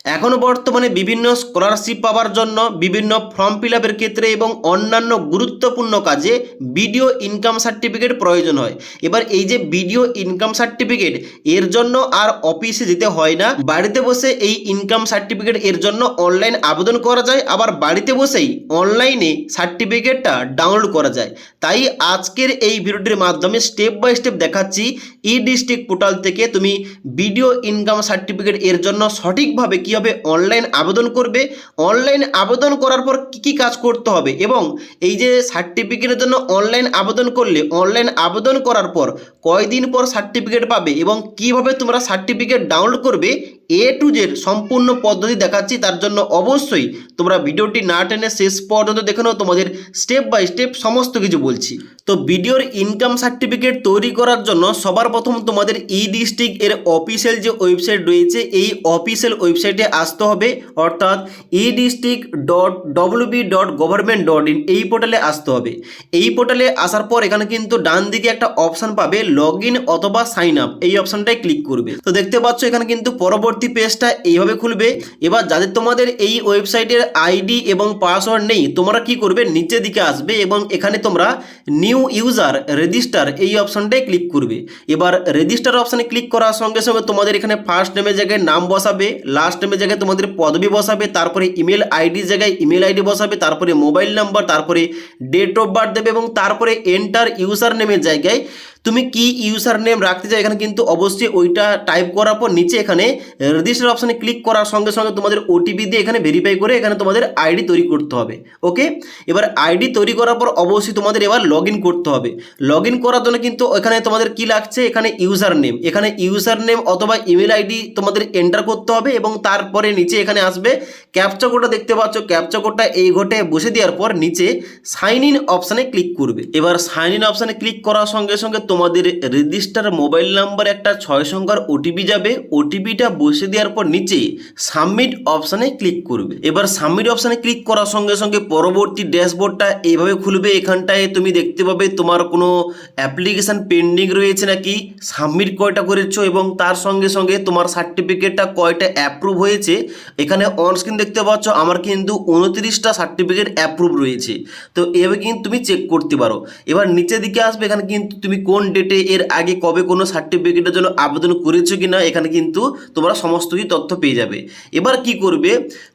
এখনো বর্তমানে বিভিন্ন স্কলারশিপ পাওয়ার জন্য বিভিন্ন ফর্ম ফিল আপের ক্ষেত্রে এবং অন্যান্য গুরুত্বপূর্ণ কাজে ভিডিও ইনকাম সার্টিফিকেট প্রয়োজন হয়। এবার এই যে ভিডিও ইনকাম সার্টিফিকেট, এর জন্য আর অফিসে যেতে হয় না, বাড়িতে বসে এই ইনকাম সার্টিফিকেট এর জন্য অনলাইন আবেদন করা যায়, আবার বাড়িতে বসেই অনলাইনে সার্টিফিকেটটা ডাউনলোড করা যায়। তাই আজকের এই ভিডিওটির মাধ্যমে স্টেপ বাই স্টেপ দেখাচ্ছি ই ডিস্ট্রিক্ট পোর্টাল থেকে তুমি ভিডিও ইনকাম সার্টিফিকেট এর জন্য সঠিকভাবে কীভাবে অনলাইন আবেদন করবে, অনলাইন আবেদন করার পর কী কী কাজ করতে হবে, এবং এই যে সার্টিফিকেটের জন্য অনলাইন আবেদন করলে অনলাইন আবেদন করার পর কয়দিন পর সার্টিফিকেট পাবে এবং কিভাবে তোমরা সার্টিফিকেট ডাউনলোড করবে, এ টু জেড সম্পূর্ণ পদ্ধতি দেখাচ্ছি। তার জন্য অবশ্যই তোমরা ভিডিওটি না টেনে শেষ পর্যন্ত দেখে নাও, তোমাদের স্টেপ বাই স্টেপ সমস্ত কিছু বলছি। তো ভিডিওর ইনকাম সার্টিফিকেট তৈরি করার জন্য সবার প্রথম তোমাদের ই ডিস্ট্রিক্ট এর অফিসিয়াল যে ওয়েবসাইট রয়েছে, এই অফিসিয়াল ওয়েবসাইটে আসতে হবে, অর্থাৎ edistrict.wb.government.in এই পোর্টালে আসতে হবে। এই পোর্টালে আসার পর এখানে কিন্তু ডান দিকে একটা অপশন পাবে লগ ইন অথবা সাইন আপ, এই অপশনটায় ক্লিক করবে। তো দেখতে পাচ্ছ এখানে কিন্তু পরবর্তী পেজটা এইভাবে খুলবে। এবার যাদের তোমাদের এই ওয়েবসাইটের আইডি এবং পাসওয়ার্ড নেই, তোমরা কি করবে, নিচের দিকে আসবে এবং এখানে তোমরা নিউ ইউজার রেজিস্টার এই অপশনটায় ক্লিক করবে। এবার রেজিস্টার অপশানে ক্লিক করার সঙ্গে সঙ্গে তোমাদের এখানে ফার্স্ট নেমের জায়গায় নাম বসাবে, লাস্ট নেমের জায়গায় তোমাদের পদবি বসাবে, তারপরে ইমেল আইডির জায়গায় ইমেল আইডি বসাবে, তারপরে মোবাইল নাম্বার, তারপরে ডেট অফ বার্থ দেবে এবং তারপরে এন্টার ইউজার নেমের জায়গায় তুমি কি ইউজার নেম রাখতে চাও এখানে কিন্তু অবশ্যই ওইটা টাইপ করার পর নিচে এখানে রেজিস্টার অপশানে ক্লিক করার সঙ্গে সঙ্গে তোমাদের ওটিপি দিয়ে এখানে ভেরিফাই করে এখানে তোমাদের আইডি তৈরি করতে হবে। ওকে, এবার আইডি তৈরি করার পর অবশ্যই তোমাদের এবার লগ ইন করতে হবে। লগ ইন করার জন্য কিন্তু এখানে তোমাদের কি লাগছে, এখানে ইউজার নেম, এখানে ইউজার নেম অথবা ইমেল আইডি তোমাদের এন্টার করতে হবে এবং তারপরে নিচে এখানে আসবে ক্যাপচা কোডটা, দেখতে পাচ্ছ ক্যাপচা কোডটা এই ঘটে বসে দেওয়ার পর নিচে সাইন ইন অপশানে ক্লিক করবে। এবার সাইন ইন অপশানে ক্লিক করার সঙ্গে সঙ্গে তোমাদের রেজিস্টার মোবাইল নাম্বার একটা 6 সংখ্যার ওটিপি যাবে। ওটিপিটা বসে দেওয়ার পর নিচে সাবমিট অপশানে ক্লিক করবে। এবার সাবমিট অপশানে ক্লিক করার সঙ্গে সঙ্গে পরবর্তী ড্যাশবোর্ডটা এইভাবে খুলবে। এখানটায় তুমি দেখতে পাবে তোমার কোনো অ্যাপ্লিকেশান পেন্ডিং রয়েছে নাকি, সাবমিট কয়টা করেছো এবং তার সঙ্গে সঙ্গে তোমার সার্টিফিকেটটা কয়টা অ্যাপ্রুভ হয়েছে। এখানে অন স্ক্রিন দেখতে পাচ্ছ আমার কিন্তু 29টা সার্টিফিকেট অ্যাপ্রুভ রয়েছে। তো এভাবে কিন্তু তুমি চেক করতে পারো। এবার নিচের দিকে আসবে, এখানে কিন্তু তুমি কোন ডেটে এর আগে কবে কোনো সার্টিফিকেটের জন্য আবেদন করেছো কি না এখানে কিন্তু তোমরা সমস্ত কিছু তথ্য পেয়ে যাবে। এবার কি করবে,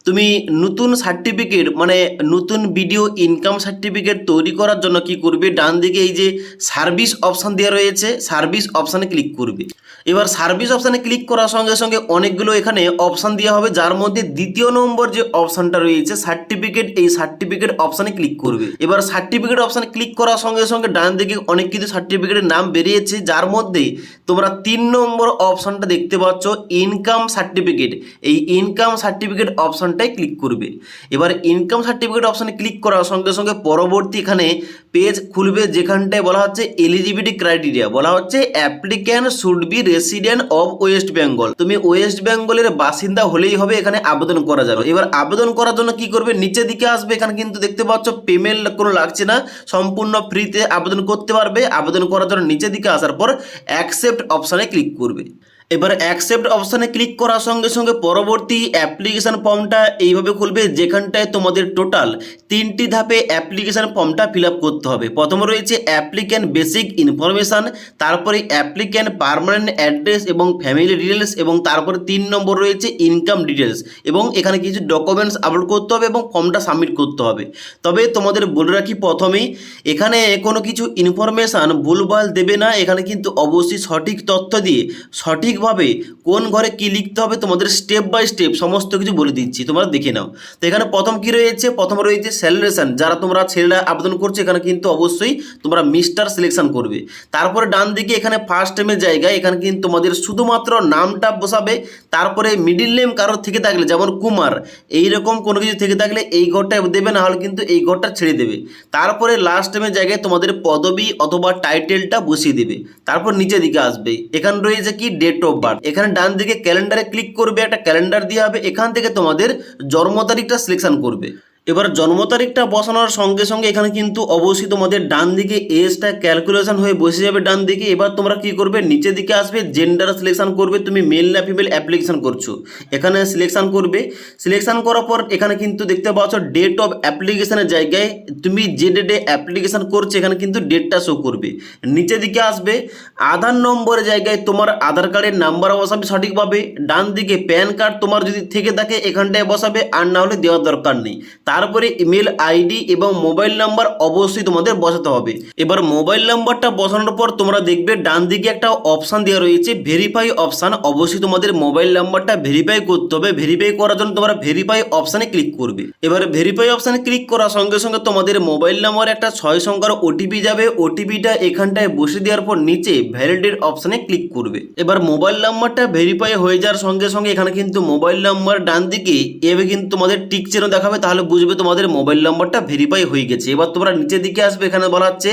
তুমি নতুন সার্টিফিকেট মানে নতুন ভিডিও ইনকাম সার্টিফিকেট তৈরি করার জন্য কি করবে, ডান দিকে এই যে সার্ভিস অপশান দেওয়া রয়েছে, সার্ভিস অপশানে ক্লিক করবে। এবার সার্ভিস অপশানে ক্লিক করার সঙ্গে সঙ্গে অনেকগুলো এখানে অপশান দেওয়া হবে, যার মধ্যে দ্বিতীয় নম্বর যে অপশানটা রয়েছে সার্টিফিকেট, এই সার্টিফিকেট অপশানে ক্লিক করবে। এবার সার্টিফিকেট অপশানে ক্লিক করার সঙ্গে সঙ্গে ডান দিকে অনেক কিছু সার্টিফিকেটের নাম বেরিয়েছে, যার মধ্যে তোমরা 3 নম্বর অপশানটা দেখতে পাচ্ছ ইনকাম সার্টিফিকেট, এই ইনকাম সার্টিফিকেট অপশানটায় ক্লিক করবে। এবার ইনকাম সার্টিফিকেট অপশানে ক্লিক করার সঙ্গে সঙ্গে পরবর্তী এখানে পেজ খুলবে, যেখানটায় বলা হচ্ছে এলিজিবিলিটি ক্রাইটেরিয়া, বলা হচ্ছে applicant should be resident of West Bengal. তুমি ওয়েস্ট বেঙ্গলের বাসিন্দা হলেই হবে এখানে আবেদন করা যাবে। এবার আবেদন করার জন্য কি করবে, নিচের দিকে আসবে, এখানে কিন্তু দেখতে পাচ্ছ পেমেন্ট কোনো লাগছে না, সম্পূর্ণ ফ্রিতে আবেদন করতে পারবে। আবেদন করার জন্য নিচের দিকে আসার পর অ্যাকসেপ্ট অপশানে ক্লিক করবে। এবার অ্যাকসেপ্ট অপশানে ক্লিক করার সঙ্গে সঙ্গে পরবর্তী অ্যাপ্লিকেশান ফর্মটা এইভাবে খুলবে, যেখানটায় তোমাদের টোটাল 3টি ধাপে অ্যাপ্লিকেশান ফর্মটা ফিল আপ করতে হবে। প্রথমে রয়েছে অ্যাপ্লিক্যান্ট বেসিক ইনফরমেশান, তারপরে অ্যাপ্লিক্যান্ট পার্মানেন্ট অ্যাড্রেস এবং ফ্যামিলি ডিটেলস, এবং তারপরে 3 নম্বর রয়েছে ইনকাম ডিটেলস, এবং এখানে কিছু ডকুমেন্টস আপলোড করতে হবে এবং ফর্মটা সাবমিট করতে হবে। তবে তোমাদের বলে রাখি প্রথমেই, এখানে কোনো কিছু ইনফরমেশান ভুলভাল দেবে না, এখানে কিন্তু অবশ্যই সঠিক তথ্য দিয়ে সঠিকভাবে কোন ঘরে কি লিখতে হবে তোমাদের স্টেপ বাই স্টেপ সমস্ত কিছু বলে দিচ্ছি, তোমরা দেখে নাও। তো এখানে প্রথম কি রয়েছে, প্রথম রয়েছে সিলেকশন, যারা তোমরা ছেলেরা আবেদন করছো এখানে কিন্তু অবশ্যই তোমরা মিস্টার সিলেকশন করবে। তারপরে ডান দিকে এখানে ফার্স্ট নেমের জায়গায় এখানে কিন্তু তোমাদের শুধুমাত্র নামটা বসাবে, তারপরে মিডিল নেম কারোর থেকে থাকলে যেমন কুমার এইরকম কোনো কিছু থেকে থাকলে এই ঘরটা দেবে, না হলে কিন্তু এই ঘরটা ছেড়ে দেবে। তারপরে লাস্ট নেমের জায়গায় তোমাদের পদবি অথবা টাইটেলটা বসিয়ে দেবে। তারপর নিচের দিকে আসবে, এখানে রয়েছে কি ডেট অফ বার্থ, এখানে ডান দিকে ক্যালেন্ডারে ক্লিক করবে, একটা ক্যালেন্ডার দেওয়া হবে, এখান থেকে তোমাদের জন্ম তারিখটা সিলেকশন করবে। এবার জন্ম তারিখটা বসানোর সঙ্গে সঙ্গে এখানে কিন্তু অবশ্যই তোমাদের ডান দিকে এজটা ক্যালকুলেশন হয়ে বসে যাবে ডান দিকে। এবার তোমরা কি করবে, নিচের দিকে আসবে, জেন্ডার সিলেকশন করবে, তুমি মেল না ফিমেল অ্যাপ্লিকেশন করছো এখানে সিলেকশন করবে। সিলেকশন করার পর এখানে কিন্তু দেখতে পাচ্ছ ডেট অফ অ্যাপ্লিকেশনের জায়গায় তুমি যে ডেটে অ্যাপ্লিকেশন করছো এখানে কিন্তু ডেটটা শো করবে। নিচের দিকে আসবে, আধার নম্বরের জায়গায় তোমার আধার কার্ডের নাম্বার বসাবে সঠিকভাবে। ডান দিকে প্যান কার্ড তোমার যদি থেকে থাকে এখানটায় বসাবে, আর না হলে দেওয়ার দরকার নেই। তারপরে ইমেল আইডি এবং মোবাইল নাম্বার অবশ্যই তোমাদের বসাতে হবে। এবার মোবাইল নাম্বারটা বসানোর পর তোমরা দেখবে ডান দিকে একটা অপশান দেওয়া রয়েছে ভেরিফাই অপশান। অবশ্যই তোমাদের মোবাইল নাম্বারটা ভেরিফাই করতে হবে। ভেরিফাই করার জন্য তোমরা ভেরিফাই অপশানে ক্লিক করবে। এবার ভেরিফাই অপশানে ক্লিক করার সঙ্গে সঙ্গে তোমাদের মোবাইল নাম্বার একটা 6 সংখ্যার ওটিপি যাবে। ওটিপিটা এখানটায় বসে দেওয়ার পর নিচে ভ্যালিডেট অপশানে ক্লিক করবে। এবার মোবাইল নাম্বারটা ভেরিফাই হয়ে যাওয়ার সঙ্গে সঙ্গে এখানে কিন্তু মোবাইল নাম্বার ডান দিকে এভাবে কিন্তু তোমাদের টিক চিহ্ন দেখাবে, তাহলে বুঝবে তোমাদের মোবাইল নাম্বারটা ভেরিফাই হয়ে গেছে। এবার তোমরা নিচের দিকে আসবে, এখানে বলা হচ্ছে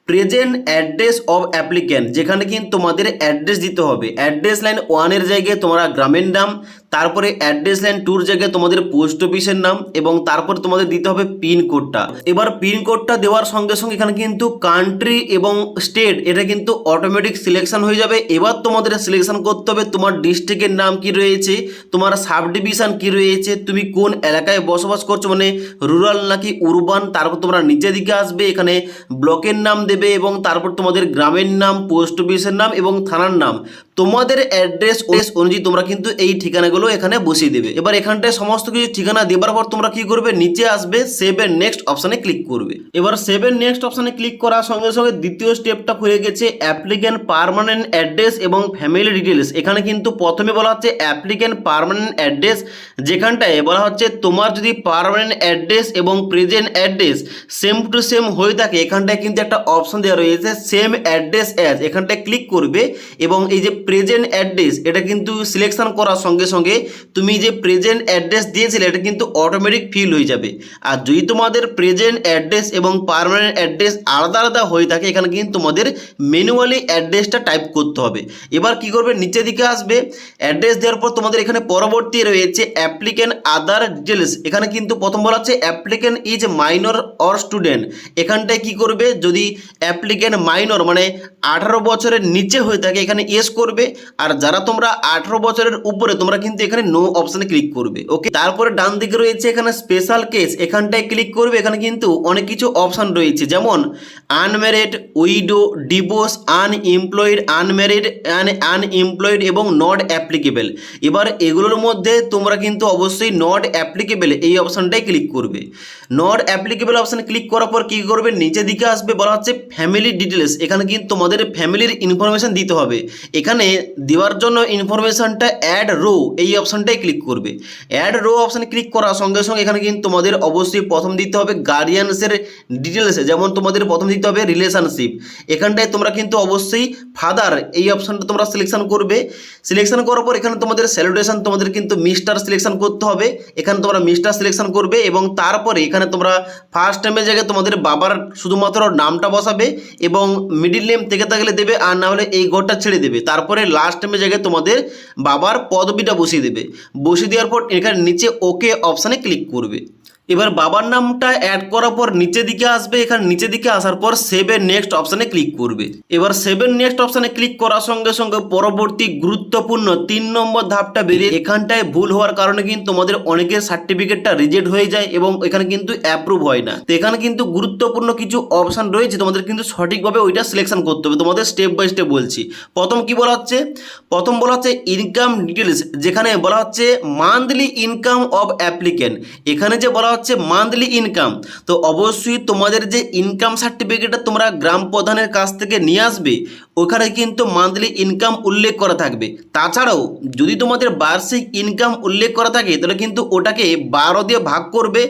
প্রেজেন্ট অ্যাড্রেস অফ অ্যাপ্লিক্যান্ট, যেখানে কিন্তু তোমাদের অ্যাড্রেস দিতে হবে। অ্যাড্রেস লাইন 1 জায়গায় তোমরা গ্রামের নাম, তারপরে অ্যাড্রেস লাইন 2 জায়গায় তোমাদের পোস্ট অফিসের নাম, এবং তারপর তোমাদের দিতে হবে পিন কোডটা। এবার পিন কোডটা দেওয়ার সঙ্গে সঙ্গে এখানে কিন্তু কান্ট্রি এবং স্টেট এটা কিন্তু অটোমেটিক সিলেকশন হয়ে যাবে। এবার তোমাদের সিলেকশন করতে হবে তোমার ডিস্ট্রিক্টের নাম কি রয়েছে, তোমার সাব ডিভিশন কি রয়েছে, তুমি কোন এলাকায় বসবাস করছো, মানে রুরাল নাকি উরবান। তারপর তোমরা নিচের দিকে আসবে, এখানে ব্লকের নাম দেবে এবং তারপর তোমাদের গ্রামের নাম, পোস্ট অফিসের নাম এবং থানার নাম। তোমাদের অ্যাড্রেস অনুযায়ী তোমরা কিন্তু এই ঠিকানাগুলো এখানে বসিয়ে দেবে। এবার এখানটায় সমস্ত কিছু ঠিকানা দেবার পর তোমরা কি করবে, নিচে আসবে, সেভ এন্ড নেক্সট অপশানে ক্লিক করবে। এবার সেভ এন্ড নেক্সট অপশানে ক্লিক করার সঙ্গে সঙ্গে দ্বিতীয় স্টেপটা হয়ে গেছে অ্যাপ্লিক্যান্ট পার্মানেন্ট অ্যাড্রেস এবং ফ্যামিলি ডিটেলস। এখানে কিন্তু প্রথমে বলা হচ্ছে অ্যাপ্লিক্যান্ট পার্মানেন্ট অ্যাড্রেস, যেখানটায় বলা হচ্ছে তোমার যদি পার্মানেন্ট অ্যাড্রেস এবং present address same to same হয়ে থাকে এখানটায় কিন্তু একটা অপশন দেওয়া রয়েছে সেম অ্যাড্রেস অ্যাজ, এখানটায় ক্লিক করবে এবং এই যে প্রেজেন্ট অ্যাড্রেস এটা কিন্তু সিলেকশন করার সঙ্গে সঙ্গে তুমি যে প্রেজেন্ট অ্যাড্রেস দিয়েছিলে এটা কিন্তু অটোমেটিক ফিল হয়ে যাবে। আর যদি তোমাদের প্রেজেন্ট অ্যাড্রেস এবং পার্মানেন্ট অ্যাড্রেস আলাদা আলাদা হয়ে থাকে এখানে কিন্তু তোমাদের ম্যানুয়ালি অ্যাড্রেসটা টাইপ করতে হবে। এবার কি করবে, নিচের দিকে আসবে, অ্যাড্রেস দেওয়ার পর তোমাদের এখানে পরবর্তী রয়েছে অ্যাপ্লিক্যান্ট আদার ডিটেলস। এখানে কিন্তু প্রথম বলা হচ্ছে applicant is minor or student. এখানটায় কি করবে, যদি অ্যাপ্লিক্যান্ট মাইনর মানে 18 বছরের নিচে হয়ে থাকে এখানে ইয়েস করবে, আর যারা তোমরা 18 বছরের উপরে তোমরা কিন্তু এখানে নো অপশানে ক্লিক করবে। ওকে, তারপরে ডান দিকে রয়েছে এখানে স্পেশাল কেস, এখানটায় ক্লিক করবে। এখানে কিন্তু অনেক কিছু অপশান রয়েছে, যেমন unmarried, widow, divorce, unemployed, unmarried, unemployed এবং নট অ্যাপ্লিকেবল। এবার এগুলোর মধ্যে তোমরা কিন্তু অবশ্যই নট অ্যাপ্লিকেবল এই অপশানটাই ক্লিক করবে। নট অ্যাপ্লিকেবল অপশানে ক্লিক করার পর কী করবে, নিচের দিকে আসবে, বলা হচ্ছে ফ্যামিলি ডিটেলস। এখানে কিন্তু তোমাদের ফ্যামিলির ইনফরমেশান দিতে হবে। এখানে দেওয়ার জন্য ইনফরমেশানটা অ্যাড রো এই অপশানটাই ক্লিক করবে। অ্যাড রো অপশানে ক্লিক করার সঙ্গে সঙ্গে এখানে কিন্তু তোমাদের অবশ্যই প্রথম দিতে হবে গার্ডিয়ানসের ডিটেলস, যেমন তোমাদের প্রথম দিতে হবে রিলেশনশিপ। এখানটায় তোমরা কিন্তু অবশ্যই ফাদার এই অপশানটা তোমরা সিলেকশন করবে। সিলেকশন করার পর এখানে তোমাদের স্যালুটেশন তোমাদের কিন্তু মিস্টার সিলেকশন করতে হবে। এখানে তোমরা মিস্টার সিলেকশন করবে এবং তারপরে এখানে তোমরা ফার্স্ট নেমের জায়গায় তোমাদের বাবার শুধুমাত্র নামটা বসাবে এবং মিডিল নেম থেকে থাকলে দেবে, আর না হলে এই ঘরটা ছেড়ে দেবে। তারপরে লাস্ট নেমের জায়গায় তোমাদের বাবার পদবিটা বসিয়ে দেবে। বসিয়ে দেওয়ার পর এখানে নিচে ওকে অপশানে ক্লিক করবে। এবার বাবার নামটা অ্যাড করার পর নিচের দিকে আসবে, এখানে নিচের দিকে আসার পর সেভ এর নেক্সট অপশানে ক্লিক করবে। এবার সেভ এর নেক্সট অপশানে ক্লিক করার সঙ্গে সঙ্গে পরবর্তী গুরুত্বপূর্ণ 3 নম্বর ধাপটা বেরিয়ে, এখানটায় ভুল হওয়ার কারণে কিন্তু তোমাদের অনেকের সার্টিফিকেটটা রিজেক্ট হয়ে যায় এবং এখানে কিন্তু অ্যাপ্রুভ হয় না। তো এখানে কিন্তু গুরুত্বপূর্ণ কিছু অপশান রয়েছে, তোমাদের কিন্তু সঠিকভাবে ওইটা সিলেকশন করতে হবে। তোমাদের স্টেপ বাই স্টেপ বলছি। প্রথম কি বলা হচ্ছে, প্রথম বলা হচ্ছে ইনকাম ডিটেলস, যেখানে বলা হচ্ছে মান্থলি ইনকাম অফ অ্যাপ্লিক্যান্ট। এখানে যে বলা হচ্ছে মান্থলি ইনকাম, তো অবশ্যই তোমাদের যে ইনকাম সার্টিফিকেটটা তোমরা গ্রাম প্রধানের কাছ থেকে নিয়ে আসবে, ওখানে কিন্তু মান্থলি ইনকাম উল্লেখ করা থাকবে। তাছাড়াও যদি তোমাদের বার্ষিক ইনকাম উল্লেখ করা থাকে তাহলে কিন্তু ওটাকে 12 দিয়ে ভাগ করবে,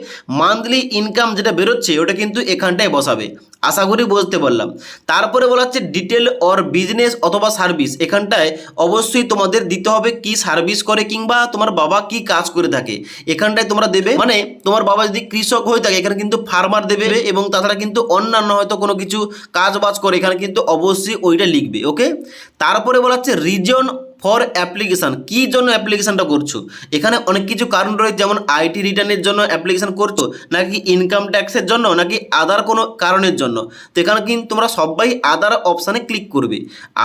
মান্থলি ইনকাম যেটা বেরোচ্ছে ওটা কিন্তু এখানটায় বসাবে। আশা করি বুঝতে পারলাম। তারপরে বলা হচ্ছে ডিটেল অর বিজনেস অথবা সার্ভিস, এখানটায় অবশ্যই তোমাদের দিতে হবে কি সার্ভিস করে কিংবা তোমার বাবা কি কাজ করে থাকে, এখানটায় তোমরা দেবে। মানে তোমার বাবা যদি কৃষক হয়ে থাকে এখানে কিন্তু ফার্মার দেবে, এবং তাছাড়া কিন্তু অন্যান্য হয়তো কোনো কিছু কাজ বাজ করে এখানে কিন্তু অবশ্যই ওইটা লিখবে। ওকে, তারপরে বলা হচ্ছে রিজন ফর অ্যাপ্লিকেশান, কী জন্য অ্যাপ্লিকেশানটা করছো। এখানে অনেক কিছু কারণ রয়েছে, যেমন আইটি রিটার্নের জন্য অ্যাপ্লিকেশান করছো, নাকি ইনকাম ট্যাক্সের জন্য, নাকি আদার কোনো কারণের জন্য। তো এখানে কিন্তু তোমরা সবাই আদার অপশানে ক্লিক করবে।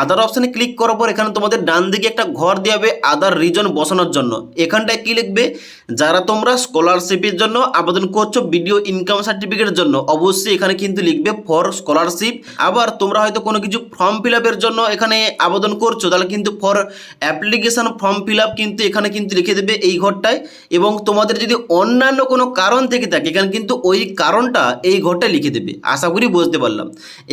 আদার অপশানে ক্লিক করার পর এখানে তোমাদের ডান দিকে একটা ঘর দেওয়া হবে আদার রিজন বসানোর জন্য। এখানটায় কী লিখবে, যারা তোমরা স্কলারশিপের জন্য আবেদন করছো, ভিডিও ইনকাম সার্টিফিকেটের জন্য, অবশ্যই এখানে কিন্তু লিখবে ফর স্কলারশিপ। আবার তোমরা হয়তো কোনো কিছু ফর্ম ফিল আপের জন্য এখানে আবেদন করছো, তাহলে কিন্তু for application form fill up কিন্তু এখানে কিন্তু লিখে দেবে এই ঘরটায়। এবং তোমাদের যদি অন্যান্য কোনো কারণ থেকে থাকে, এখানে কিন্তু ওই কারণটা এই ঘরটায় লিখে দেবে। আশা করি বুঝতে পারলাম।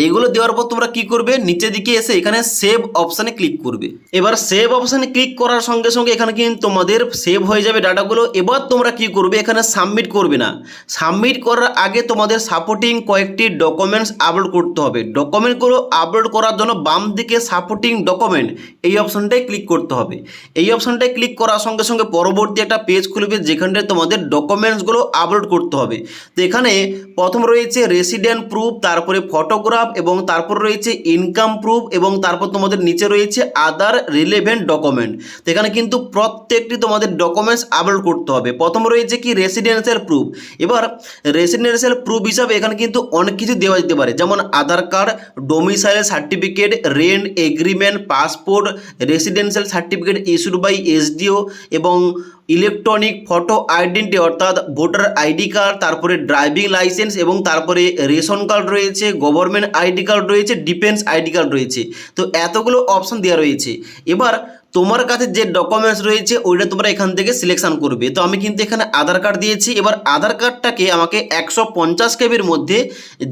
এইগুলো দেওয়ার পর তোমরা কি করবে, নিচের দিকে এসে এখানে সেভ অপশানে ক্লিক করবে। এবার সেভ অপশানে ক্লিক করার সঙ্গে সঙ্গে এখানে কিন্তু তোমাদের সেভ হয়ে যাবে ডাটাগুলো। এবার তোমরা কি করবে, এখানে সাবমিট করবে না। সাবমিট করার আগে তোমাদের সাপোর্টিং কয়েকটি ডকুমেন্টস আপলোড করতে হবে। ডকুমেন্টগুলো আপলোড করার জন্য বাম দিকে সাপোর্টিং ডকুমেন্ট এই অপশানটায় ক্লিক করতে হবে। এই অপশানটায় ক্লিক করার সঙ্গে সঙ্গে পরবর্তী একটা পেজ খুলবে, যেখানটায় তোমাদের ডকুমেন্টসগুলো আপলোড করতে হবে। তো এখানে প্রথম রয়েছে রেসিডেন্ট প্রুফ, তারপরে ফটোগ্রাফ, এবং তারপর রয়েছে ইনকাম প্রুফ, এবং তারপর তোমাদের নিচে রয়েছে আদার রিলেভেন্ট ডকুমেন্ট। তো এখানে কিন্তু প্রত্যেকটি তোমাদের ডকুমেন্টস আপলোড করতে হবে। প্রথম রয়েছে কি রেসিডেন্সিয়াল প্রুফ। এবার রেসিডেন্সিয়াল প্রুফ হিসাবে এখানে কিন্তু অনেক কিছু দেওয়া যেতে পারে, যেমন Aadhaar card, domicile certificate, rent agreement, passport, residential certificate issued by SDO, এবং ইলেকট্রনিক ফটো আইডেন্টি অর্থাৎ ভোটার আইডি কার্ড, তারপরে ড্রাইভিং লাইসেন্স, এবং তারপরে রেশন কার্ড রয়েছে, গভর্নমেন্ট আইডি কার্ড রয়েছে, ডিফেন্স আইডি কার্ড রয়েছে। তো এতগুলো অপশান দেওয়া রয়েছে। এবার তোমার কাছে যে ডকুমেন্টস রয়েছে ওইটা তোমরা এখান থেকে সিলেকশন করবে। তো আমি কিন্তু এখানে আধার কার্ড দিয়েছি। এবার আধার কার্ডটাকে আমাকে 150 কেবির মধ্যে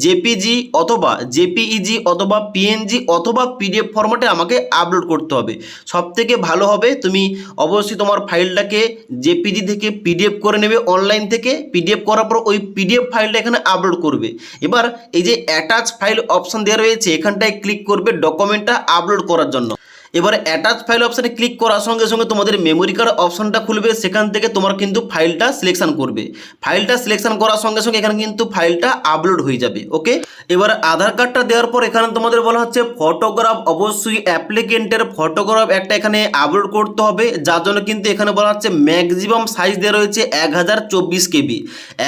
জেপিজি অথবা জেপিইজি অথবা পিএনজি অথবা পিডিএফ ফরম্যাটে আমাকে আপলোড করতে হবে। সবথেকে ভালো হবে তুমি অবশ্যই তোমার ফাইলটাকে জেপিজি থেকে পিডিএফ করে নেবে অনলাইন থেকে। পিডিএফ করার পর ওই পিডিএফ ফাইলটা এখানে আপলোড করবে। এবার এই যে অ্যাটাচ ফাইল অপশান দেওয়া রয়েছে, এখানটায় ক্লিক করবে ডকুমেন্টটা আপলোড করার জন্য। এবার অ্যাটাচ ফাইল অপশানে ক্লিক করার সঙ্গে সঙ্গে তোমাদের মেমোরি কার্ড অপশানটা খুলবে, সেখান থেকে তোমার কিন্তু ফাইলটা সিলেকশন করবে। ফাইলটা সিলেকশন করার সঙ্গে সঙ্গে এখানে কিন্তু ফাইলটা আপলোড হয়ে যাবে। ওকে, এবার আধার কার্ডটা দেওয়ার পর এখানে তোমাদের বলা হচ্ছে ফটোগ্রাফ, অবশ্যই অ্যাপ্লিকেন্টের ফটোগ্রাফ একটা এখানে আপলোড করতে হবে, যার জন্য কিন্তু এখানে বলা হচ্ছে ম্যাক্সিমাম সাইজ দেওয়া রয়েছে 1024 কেবি।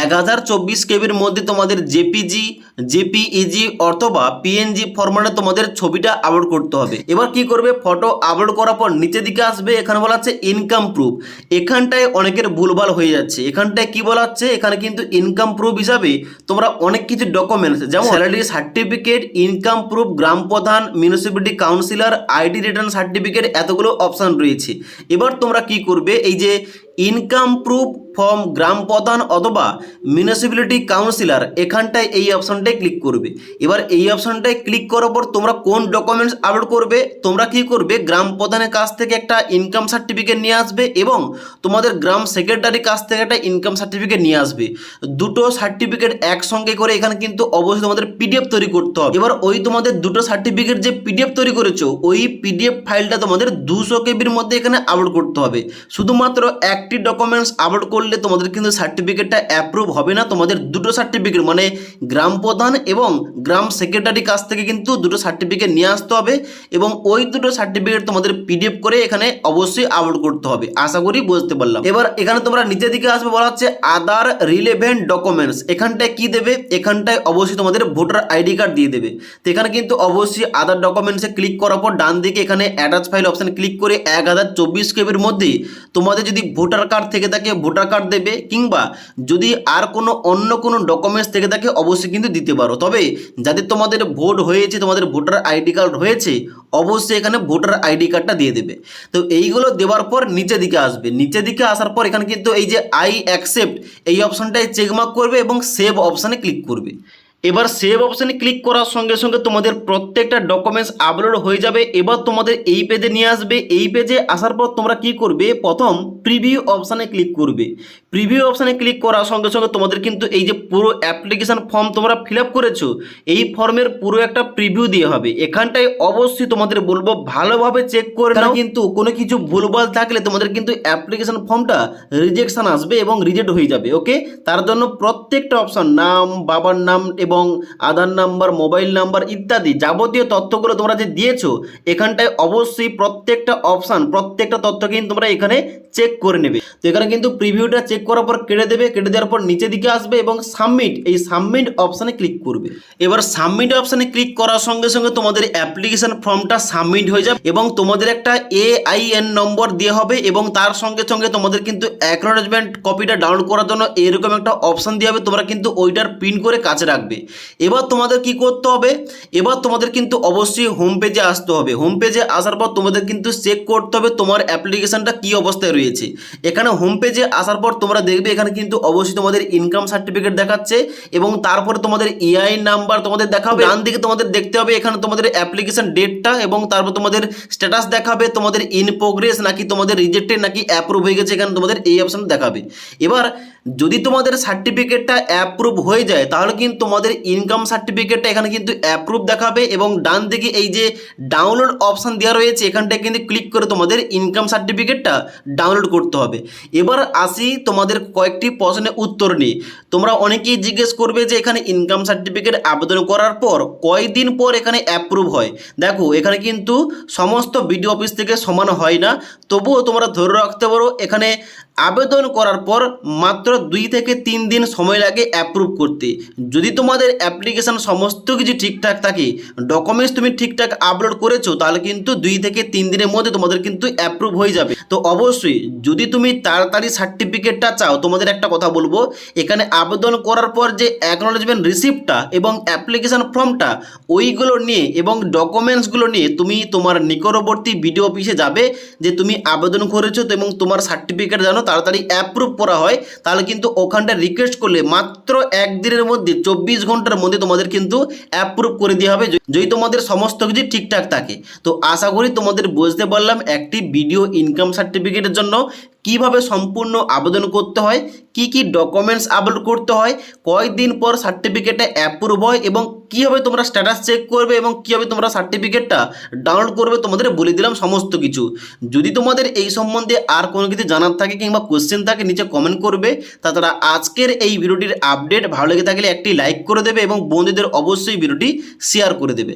1024 কেবির মধ্যে তোমাদের জেপিজি, জেপিইজি অথবা পিএনজি ফরম্যাটে তোমাদের ছবিটা আপলোড করতে হবে। এবার কি করবে, ফটো আপলোড করার পর নিচের দিকে আসবে, এখানে বলা হচ্ছে ইনকাম প্রুফ। এখানটায় অনেকের ভুলভাল হয়ে যাচ্ছে। এখানটায় কি বলা হচ্ছে, এখানে কিন্তু ইনকাম প্রুফ হিসাবে তোমরা অনেক কিছু ডকুমেন্টস, যেমন স্যালারি সার্টিফিকেট, ইনকাম প্রুফ, গ্রাম প্রধান, municipality councillor, ID return certificate, এতগুলো অপশান রয়েছে। এবার তোমরা কি করবে, এই যে ইনকাম প্রুফ ফর্ম গ্রাম প্রধান অথবা মিউনিসিপ্যালিটি কাউন্সিলর, এখানটায় এই অপশানটায় ক্লিক করবে। এবার এই অপশানটায় ক্লিক করার পর তোমরা কোন ডকুমেন্টস আপলোড করবে, তোমরা কি করবে, গ্রাম প্রধানের কাছ থেকে একটা ইনকাম সার্টিফিকেট নিয়ে আসবে এবং তোমাদের গ্রাম সেক্রেটারির কাছ থেকে একটা ইনকাম সার্টিফিকেট নিয়ে আসবে। দুটো সার্টিফিকেট একসঙ্গে করে এখানে কিন্তু অবশ্যই তোমাদের পিডিএফ তৈরি করতে হবে। এবার ওই তোমাদের দুটো সার্টিফিকেট যে পিডিএফ তৈরি করেছো, ওই পিডিএফ ফাইলটা তোমাদের 200 কেবির মধ্যে এখানে আপলোড করতে হবে। শুধুমাত্র একটি ডকুমেন্টস আপলোড করলে তোমাদের কিন্তু সার্টিফিকেটটা অ্যাপ্রুভ হবে না। তোমাদের দুটো সার্টিফিকেট মানে গ্রাম প্রধান এবং গ্রাম সেক্রেটারির কাছ থেকে কিন্তু দুটো সার্টিফিকেট নিয়ে আসতে হবে, এবং ওই দুটো সার্টিফিকেট তোমাদের পিডিএফ করে এখানে অবশ্যই আপলোড করতে হবে। আশা করি বুঝতে পারলাম। এবার এখানে তোমরা নিচের দিকে আসবে, বলা হচ্ছে আদার রিলেভেন্ট ডকুমেন্টস। এখানটায় কি দেবে, এখানটায় অবশ্যই তোমাদের ভোটার আইডি কার্ড দিয়ে দেবে। তো এখানে কিন্তু অবশ্যই আদার ডকুমেন্টসে ক্লিক করার পর ডান দিকে এখানে অ্যাটাচ ফাইল অপশান ক্লিক করে 1024 কেবির মধ্যে তোমাদের যদি ভোটার কার্ড থেকে থাকে ভোটার কার্ড দেবে, কিংবা যদি আর অন্য কোনো ডকুমেন্টস থেকে থাকে অবশ্যই কিন্তু দিতে পারো। তবে যাদের তোমাদের ভোট হয়েছে, তোমাদের ভোটার আইডি কার্ড হয়েছে, অবশ্যই এখানে ভোটার আইডি কার্ডটা দিয়ে দেবে। তো এইগুলো দেওয়ার পর নিচের দিকে আসবে। নিচের দিকে আসার পর এখানে কিন্তু এই যে আই অ্যাকসেপ্ট এই অপশানটায় চেকমার্ক করবে এবং সেভ অপশানে ক্লিক করবে। এবার সেভ অপশানে ক্লিক করার সঙ্গে সঙ্গে তোমাদের প্রত্যেকটা ডকুমেন্টস আপলোড হয়ে যাবে। এবার তোমাদের এই পেজে নিয়ে আসবে। এই পেজে আসার পর তোমরা কি করবে, প্রথম প্রিভিউ অপশানে ক্লিক করবে। প্রিভিউ অপশানে ক্লিক করার সঙ্গে সঙ্গে তোমাদের কিন্তু এই যে পুরো অ্যাপ্লিকেশান ফর্ম তোমরা ফিল আপ করেছো, এই ফর্মের পুরো একটা প্রিভিউ দিয়ে হবে। এখানটায় অবশ্যই তোমাদের বলবো ভালোভাবে চেক করে নাও, কিন্তু কোনো কিছু ভুলভাল থাকলে তোমাদের কিন্তু অ্যাপ্লিকেশান ফর্মটা রিজেকশন আসবে এবং রিজেক্ট হয়ে যাবে। ওকে, তার জন্য প্রত্যেকটা অপশান, নাম, বাবার নাম এবং আধার নাম্বার, মোবাইল নাম্বার ইত্যাদি যাবতীয় তথ্যগুলো তোমরা যে দিয়েছো, এখানটায় অবশ্যই প্রত্যেকটা অপশান, প্রত্যেকটা তথ্য কিন্তু তোমরা এখানে চেক করে নেবে। তো এখানে কিন্তু প্রিভিউটা চেক করার পর কেটে দেবে, কেটে দেওয়ার পর নিচের দিকে আসবে এবং সাবমিট, এই সাবমিট অপশানে ক্লিক করবে। এবার সাবমিট অপশানে ক্লিক করার সঙ্গে সঙ্গে তোমাদের অ্যাপ্লিকেশন ফর্মটা সাবমিট হয়ে যাবে এবং তোমাদের একটা AIN নম্বর দেওয়া হবে এবং তার সঙ্গে সঙ্গে তোমাদের কিন্তু অ্যাকনোলেজমেন্ট কপিটা ডাউনলোড করার জন্য এরকম একটা অপশান দেওয়া হবে, তোমরা কিন্তু ওইটার প্রিন্ট করে কাছে রাখবে। এবার তোমাদের কি করতে হবে, এবার তোমাদের কিন্তু অবশ্যই হোম পেজে আসতে হবে। হোম পেজে আসার পর তোমাদের কিন্তু চেক করতে হবে তোমার অ্যাপ্লিকেশনটা কী অবস্থায় রয়েছে। এখানে হোম পেজে আসার পর তোমরা দেখবে এখানে কিন্তু অবশ্যই তোমাদের ইনকাম সার্টিফিকেট দেখাচ্ছে এবং তারপরে তোমাদের EIN নাম্বার তোমাদের দেখাবে। ডান দিকে তোমাদের দেখতে হবে এখানে তোমাদের অ্যাপ্লিকেশন ডেটটা এবং তারপর তোমাদের স্ট্যাটাস দেখাবে, তোমাদের ইন প্রোগ্রেস নাকি তোমাদের রিজেক্টেড নাকি অ্যাপ্রুভ হয়ে গেছে, এখানে তোমাদের এই অপশন দেখাবে। এবার যদি তোমাদের সার্টিফিকেটটা অ্যাপ্রুভ হয়ে যায় তাহলে কিন্তু তোমাদের ইনকাম সার্টিফিকেটটা এখানে কিন্তু অ্যাপ্রুভ দেখাবে এবং ডান দিকে এই যে ডাউনলোড অপশান দেওয়া রয়েছে এখানটায় কিন্তু ক্লিক করে তোমাদের ইনকাম সার্টিফিকেটটা ডাউনলোড করতে হবে। এবার আসি তোমাদের কয়েকটি প্রশ্নের উত্তর নিয়ে। তোমরা অনেকেই জিজ্ঞেস করবে যে এখানে ইনকাম সার্টিফিকেট আবেদন করার পর কয়দিন পর এখানে অ্যাপ্রুভ হয়। দেখো এখানে কিন্তু সমস্ত বিডিও অফিস থেকে সমান হয় না, তবুও তোমরা ধরে রাখতে পারো এখানে আবেদন করার পর মাত্র 2 থেকে 3 দিন সময় লাগে অ্যাপ্রুভ করতে। যদি তোমাদের অ্যাপ্লিকেশান সমস্ত কিছু ঠিকঠাক থাকে, ডকুমেন্টস তুমি ঠিকঠাক আপলোড করেছো, তাহলে কিন্তু 2 থেকে 3 দিনের মধ্যে তোমাদের কিন্তু অ্যাপ্রুভ হয়ে যাবে। তো অবশ্যই যদি তুমি তাড়াতাড়ি সার্টিফিকেটটা চাও, তোমাদের একটা কথা বলবো, এখানে আবেদন করার পর যে অ্যাকনোলেজমেন্ট রিসিপ্টটা এবং অ্যাপ্লিকেশান ফর্মটা ওইগুলো নিয়ে এবং ডকুমেন্টসগুলো নিয়ে তুমি তোমার নিকটবর্তী বিডিও অফিসে যাবে যে তুমি আবেদন করেছো এবং তোমার সার্টিফিকেট যেন তাড়াতাড়ি অ্যাপ্রুভ করা হয়। তাহলে কিন্তু ওখানটা রিকোয়েস্ট করলে মাত্র 1 দিনের মধ্যে 24 ঘন্টার মধ্যে তোমাদের কিন্তু অ্যাপ্রুভ করে দেওয়া হবে যদি তোমাদের সমস্ত কিছু ঠিকঠাক থাকে। তো আশা করি তোমাদের বুঝতে পারলাম একটি ভিডিও ইনকাম সার্টিফিকেটের জন্য কিভাবে সম্পূর্ণ আবেদন করতে হয়, কি কি ডকুমেন্টস আপলোড করতে হয়, কয়দিন পর সার্টিফিকেটটা অ্যাপ্রুভ হয় এবং কীভাবে তোমরা স্ট্যাটাস চেক করবে এবং কীভাবে তোমরা সার্টিফিকেটটা ডাউনলোড করবে তোমাদের বলে দিলাম সমস্ত কিছু। যদি তোমাদের এই সম্বন্ধে আর কোনো কিছু জানার থাকে কিংবা কোশ্চেন থাকে নিচে কমেন্ট করবে। তাছাড়া আজকের এই ভিডিওটির আপডেট ভালো লেগে থাকলে একটি লাইক করে দেবে এবং বন্ধুদের অবশ্যই ভিডিওটি শেয়ার করে দেবে।